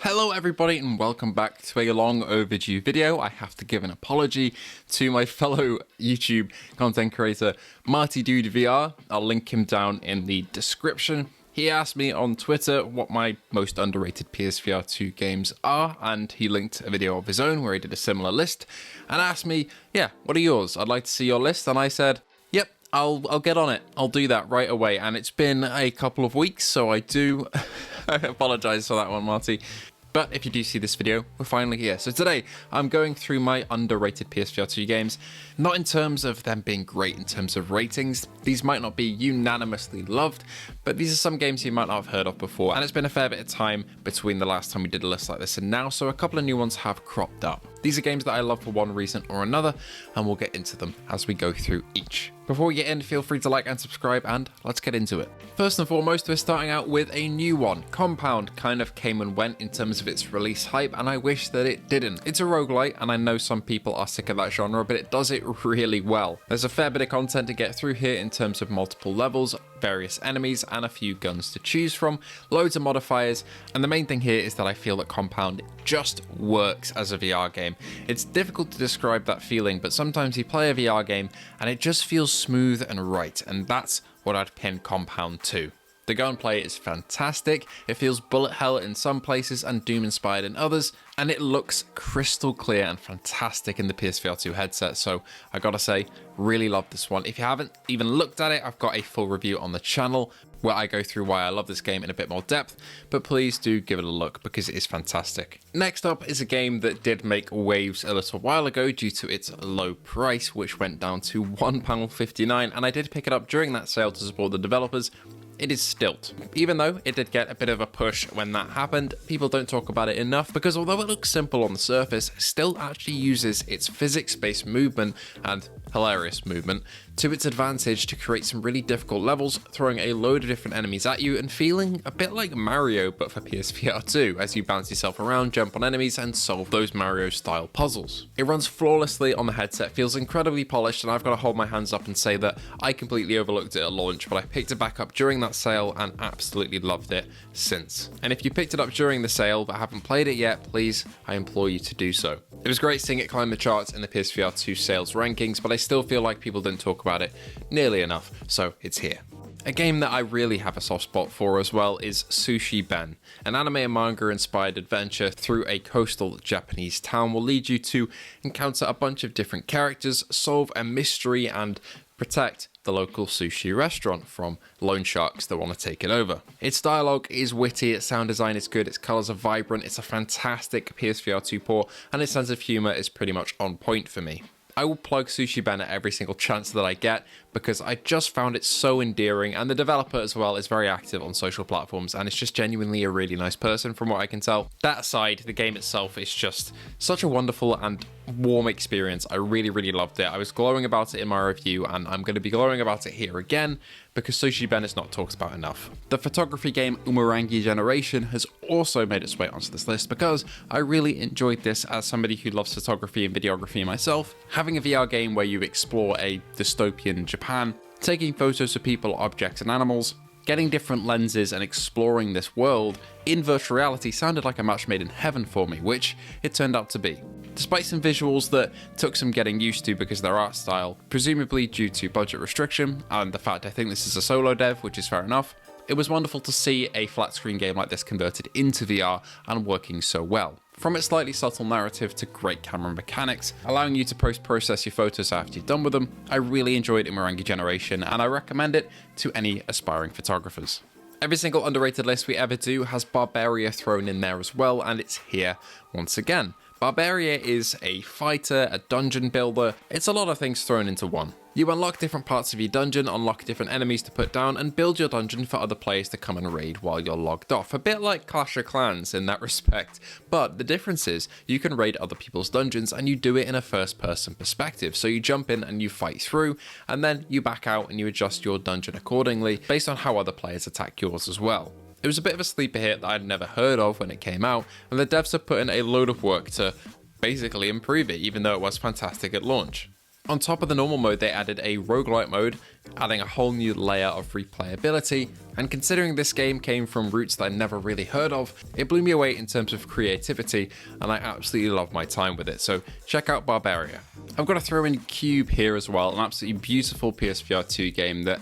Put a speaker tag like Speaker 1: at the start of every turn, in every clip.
Speaker 1: Hello everybody and welcome back to a long overdue video. I have to give an apology to my fellow YouTube content creator Marty Dude VR. I'll link him down in the description. He asked me on Twitter what my most underrated PSVR2 games are, and he linked a video of his own where he did a similar list and asked me, yeah, what are yours? I'd like to see your list. And I said, yep, I'll get on it. I'll do that right away. And it's been a couple of weeks, so I do I apologize for that one, Marty. But if you do see this video, we're finally here. So today, I'm going through my underrated PSVR2 games, not in terms of them being great in terms of ratings. These might not be unanimously loved, but these are some games you might not have heard of before. And it's been a fair bit of time between the last time we did a list like this and now, so a couple of new ones have cropped up. These are games that I love for one reason or another, and we'll get into them as we go through each. Before we get in, feel free to like and subscribe, and let's get into it. First and foremost, we're starting out with a new one. Compound kind of came and went in terms of its release hype, and I wish that it didn't. It's a roguelite, and I know some people are sick of that genre, but it does it really well. There's a fair bit of content to get through here in terms of multiple levels, various enemies, and a few guns to choose from, loads of modifiers, and the main thing here is that I feel that Compound just works as a VR game. It's difficult to describe that feeling, but sometimes you play a VR game and it just feels smooth and right, and that's what I'd pin Compound to. The gunplay is fantastic, it feels bullet hell in some places and Doom inspired in others, and it looks crystal clear and fantastic in the PSVR2 headset, so I gotta say, really love this one. If you haven't even looked at it, I've got a full review on the channel where I go through why I love this game in a bit more depth, but please do give it a look because it is fantastic. Next up is a game that did make waves a little while ago due to its low price, which went down to £1.59, and I did pick it up during that sale to support the developers. It is Stilt. Even though it did get a bit of a push when that happened, people don't talk about it enough because although it looks simple on the surface, Stilt actually uses its physics-based movement and hilarious movement to its advantage to create some really difficult levels, throwing a load of different enemies at you and feeling a bit like Mario but for PSVR2 as you bounce yourself around, jump on enemies and solve those Mario style puzzles. It runs flawlessly on the headset, feels incredibly polished, and I've got to hold my hands up and say that I completely overlooked it at launch, but I picked it back up during that sale and absolutely loved it since. And if you picked it up during the sale but haven't played it yet, please, I implore you to do so. It was great seeing it climb the charts in the PSVR2 sales rankings, but I still feel like people didn't talk about it nearly enough, so it's here. A game that I really have a soft spot for as well is Sushi Ben. An anime and manga inspired adventure through a coastal Japanese town will lead you to encounter a bunch of different characters, solve a mystery, and protect the local sushi restaurant from loan sharks that want to take it over. Its dialogue is witty, its sound design is good, its colours are vibrant, it's a fantastic PSVR2 port, and its sense of humour is pretty much on point for me. I will plug Sushi Ben at every single chance that I get because I just found it so endearing, and the developer as well is very active on social platforms and it's just genuinely a really nice person from what I can tell. That aside, the game itself is just such a wonderful and warm experience. I really loved it. I was glowing about it in my review and I'm going to be glowing about it here again because Sushi Ben is not talked about enough. The photography game Umurangi Generation has also made its way onto this list because I really enjoyed this as somebody who loves photography and videography myself. Having a VR game where you explore a dystopian Japan, taking photos of people, objects and animals, getting different lenses and exploring this world in virtual reality sounded like a match made in heaven for me, which it turned out to be. Despite some visuals that took some getting used to because of their art style, presumably due to budget restriction and the fact I think this is a solo dev, which is fair enough, it was wonderful to see a flat screen game like this converted into VR and working so well. From its slightly subtle narrative to great camera mechanics, allowing you to post-process your photos after you're done with them, I really enjoyed Umurangi Generation and I recommend it to any aspiring photographers. Every single underrated list we ever do has Barbaria thrown in there as well, and it's here once again. Barbaria is a fighter, a dungeon builder, it's a lot of things thrown into one. You unlock different parts of your dungeon, unlock different enemies to put down, and build your dungeon for other players to come and raid while you're logged off. A bit like Clash of Clans in that respect, but the difference is you can raid other people's dungeons and you do it in a first-person perspective. So you jump in and you fight through, and then you back out and you adjust your dungeon accordingly based on how other players attack yours as well. It was a bit of a sleeper hit that I'd never heard of when it came out, and the devs have put in a load of work to basically improve it, even though it was fantastic at launch. On top of the normal mode, they added a roguelite mode, adding a whole new layer of replayability, and considering this game came from roots that I never really heard of, it blew me away in terms of creativity, and I absolutely loved my time with it, so check out Barbaria. I've got to throw in Cyube here as well, an absolutely beautiful PSVR2 game that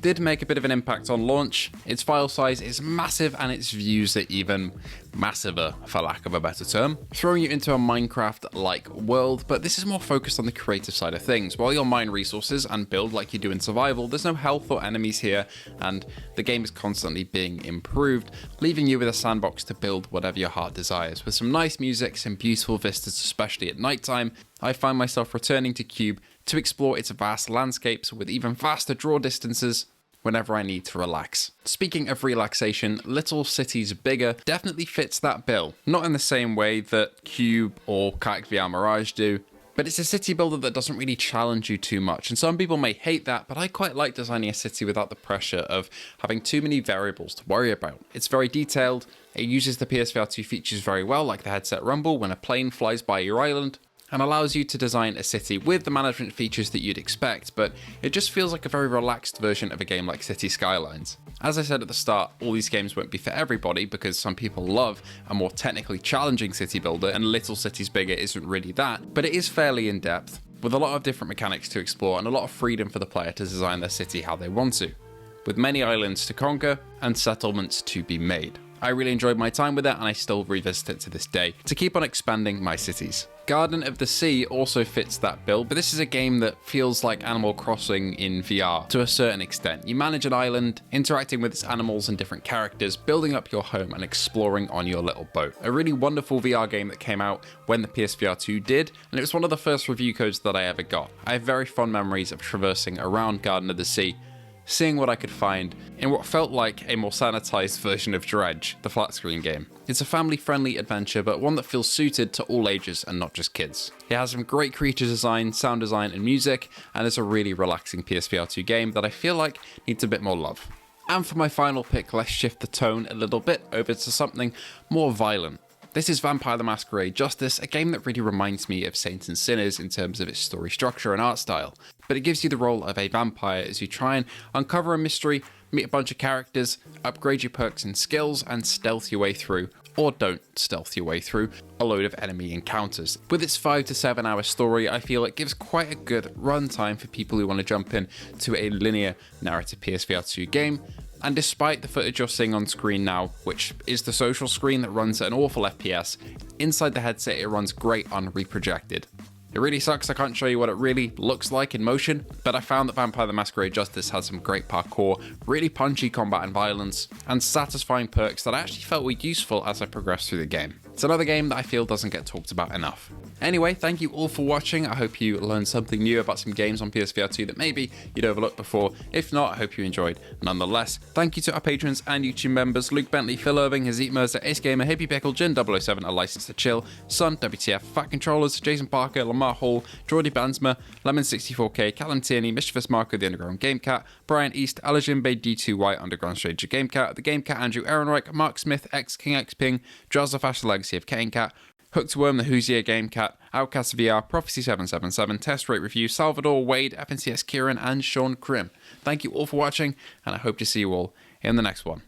Speaker 1: did make a bit of an impact on launch. Its file size is massive and its views are even massiver, for lack of a better term, throwing you into a Minecraft-like world, but this is more focused on the creative side of things. While you'll mine resources and build like you do in survival, there's no health or enemies here, and the game is constantly being improved, leaving you with a sandbox to build whatever your heart desires. With some nice music, some beautiful vistas, especially at nighttime, I find myself returning to Cyube to explore its vast landscapes with even faster draw distances whenever I need to relax. Speaking of relaxation, Little Cities Bigger definitely fits that bill. Not in the same way that Cyube or Kayak VR Mirage do, but it's a city builder that doesn't really challenge you too much, and some people may hate that, but I quite like designing a city without the pressure of having too many variables to worry about. It's very detailed, it uses the PSVR2 features very well, like the headset rumble when a plane flies by your island, and allows you to design a city with the management features that you'd expect, but it just feels like a very relaxed version of a game like City Skylines. As I said at the start, all these games won't be for everybody because some people love a more technically challenging city builder, and Little Cities Bigger isn't really that, but it is fairly in-depth, with a lot of different mechanics to explore and a lot of freedom for the player to design their city how they want to, with many islands to conquer and settlements to be made. I really enjoyed my time with it, and I still revisit it to this day to keep on expanding my cities. Garden of the Sea also fits that bill, but this is a game that feels like Animal Crossing in VR to a certain extent. You manage an island, interacting with its animals and different characters, building up your home and exploring on your little boat. A really wonderful VR game that came out when the PSVR 2 did, and it was one of the first review codes that I ever got. I have very fond memories of traversing around Garden of the Sea, seeing what I could find in what felt like a more sanitized version of Dredge, the flat screen game. It's a family-friendly adventure, but one that feels suited to all ages and not just kids. It has some great creature design, sound design, and music, and is a really relaxing PSVR 2 game that I feel like needs a bit more love. And for my final pick, let's shift the tone a little bit over to something more violent. This is Vampire the Masquerade Justice, a game that really reminds me of Saints and Sinners in terms of its story structure and art style, but it gives you the role of a vampire as you try and uncover a mystery, meet a bunch of characters, upgrade your perks and skills, and stealth your way through, or don't stealth your way through, a load of enemy encounters. With its 5 to 7 hour story, I feel it gives quite a good runtime for people who want to jump in to a linear narrative PSVR 2 game. And despite the footage you're seeing on screen now, which is the social screen that runs at an awful FPS, inside the headset it runs great on reprojected. It really sucks I can't show you what it really looks like in motion, but I found that Vampire the Masquerade Justice has some great parkour, really punchy combat and violence, and satisfying perks that I actually felt were useful as I progressed through the game. It's another game that I feel doesn't get talked about enough. Anyway, thank you all for watching. I hope you learned something new about some games on PSVR 2 that maybe you'd overlooked before. If not, I hope you enjoyed nonetheless. Thank you to our patrons and YouTube members: Luke Bentley, Phil Irving, Hazit Mercer, Ace Gamer, Hippie Pickle, Jin007, A License to Chill, Sun, WTF, Fat Controllers, Jason Parker, Lamar Hall, Jordy Bansma, Lemon64K, Callum Tierney, Mischievous Marco, The Underground Game Cat, Brian East, Alajimbe D2Y, Underground Stranger Game Cat, The Game Cat, Andrew Ehrenreich, Mark Smith, X King X Ping, Joseph Ash, The Legacy of Kane Cat, Hooked Worm, The Who's Game Cat, Outcast VR, Prophecy 777, Test Rate Review, Salvador, Wade, FNCS Kieran, and Sean Krim. Thank you all for watching, and I hope to see you all in the next one.